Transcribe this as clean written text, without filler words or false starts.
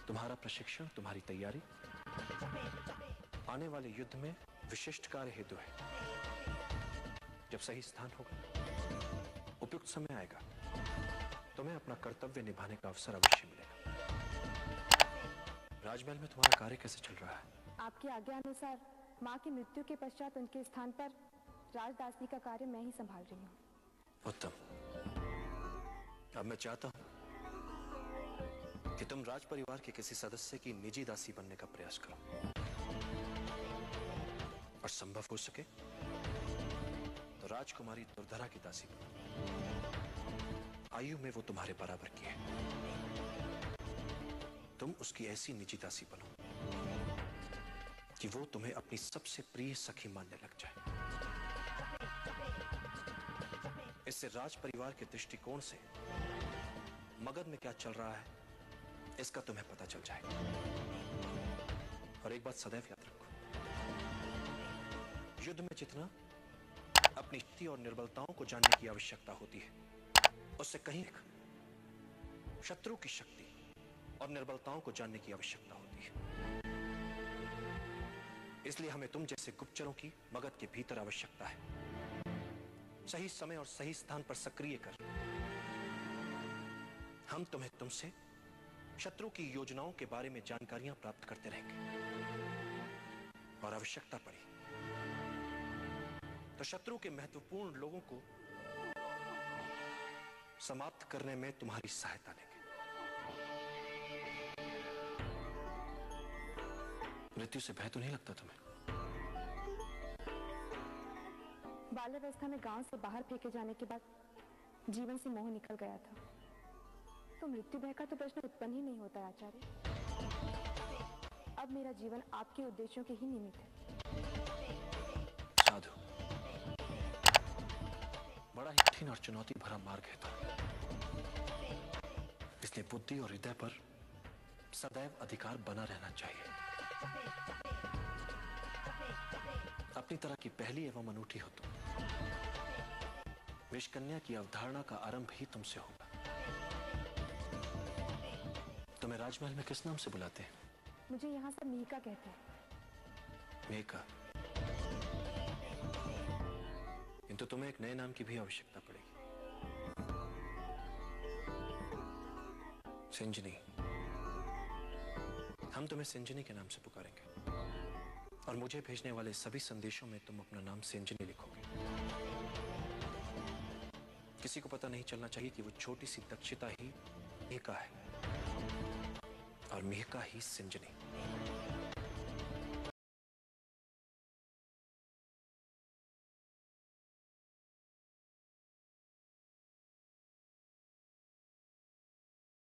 तुम्हारा प्रशिक्षण, तुम्हारी तैयारी आने वाले युद्ध में विशिष्ट कार्य हेतु है। जब सही स्थान होगा, उपयुक्त समय आएगा, तुम्हें अपना कर्तव्य निभाने का अवसर अवश्य मिलेगा। राजमहल में तुम्हारा कार्य कैसे चल रहा है? आपकी आज्ञा अनुसार माँ की मृत्यु के पश्चात उनके स्थान पर राजदासी का कार्य मैं ही संभाल रही हूँ। उत्तम। अब मैं चाहता हूँ कि तुम राज परिवार के किसी सदस्य की निजी दासी बनने का प्रयास करो, और संभव हो सके तो राजकुमारी दुर्धरा की दासी बनो। आयु में वो तुम्हारे बराबर की है। तुम उसकी ऐसी निजी दासी बनो कि वो तुम्हें अपनी सबसे प्रिय सखी मानने लग जाए। इससे राज परिवार के दृष्टिकोण से मगध में क्या चल रहा है, इसका तुम्हें पता चल जाएगा। और एक बात सदैव याद रखो, युद्ध में जितना अपनी शक्ति और निर्बलताओं को जानने की आवश्यकता होती है, उससे कहीं शत्रु की शक्ति और निर्बलताओं को जानने की आवश्यकता होती है। इसलिए हमें तुम जैसे गुप्तचरों की मगध के भीतर आवश्यकता है। सही समय और सही स्थान पर सक्रिय कर हम तुमसे शत्रु की योजनाओं के बारे में जानकारियां प्राप्त करते रहेंगे, और आवश्यकता पड़ी तो शत्रु के महत्वपूर्ण लोगों को समाप्त करने में तुम्हारी सहायता लेंगे। मृत्यु से भय तो नहीं लगता तुम्हें? बाल्यावस्था में गांव से बाहर फेंके जाने के बाद जीवन से मोह निकल गया था, तो मृत्यु भय का तो प्रश्न उत्पन्न ही नहीं होता आचार्य। अब मेरा जीवन आपके उद्देश्यों के ही निमित्त है। साधु, बड़ा ही कठिन और चुनौती भरा मार्ग है तो, इसलिए बुद्धि और हृदय पर सदैव अधिकार बना रहना चाहिए। अपनी तरह की पहली एवं अनूठी हो तुम। विषकन्या की अवधारणा का आरंभ ही तुमसे होगा। तुम्हें राजमहल में किस नाम से बुलाते हैं? मुझे यहाँ सब मिहिका कहते हैं। मिहिका, किंतु तुम्हें एक नए नाम की भी आवश्यकता पड़ेगी। सिंजनी। हम तुम्हें सिंजनी के नाम से पुकारेंगे, और मुझे भेजने वाले सभी संदेशों में तुम अपना नाम सिंजनी लिखोगे। किसी को पता नहीं चलना चाहिए कि वो छोटी सी दक्षता ही मिहिका है, और मिहिका ही सिंजनी।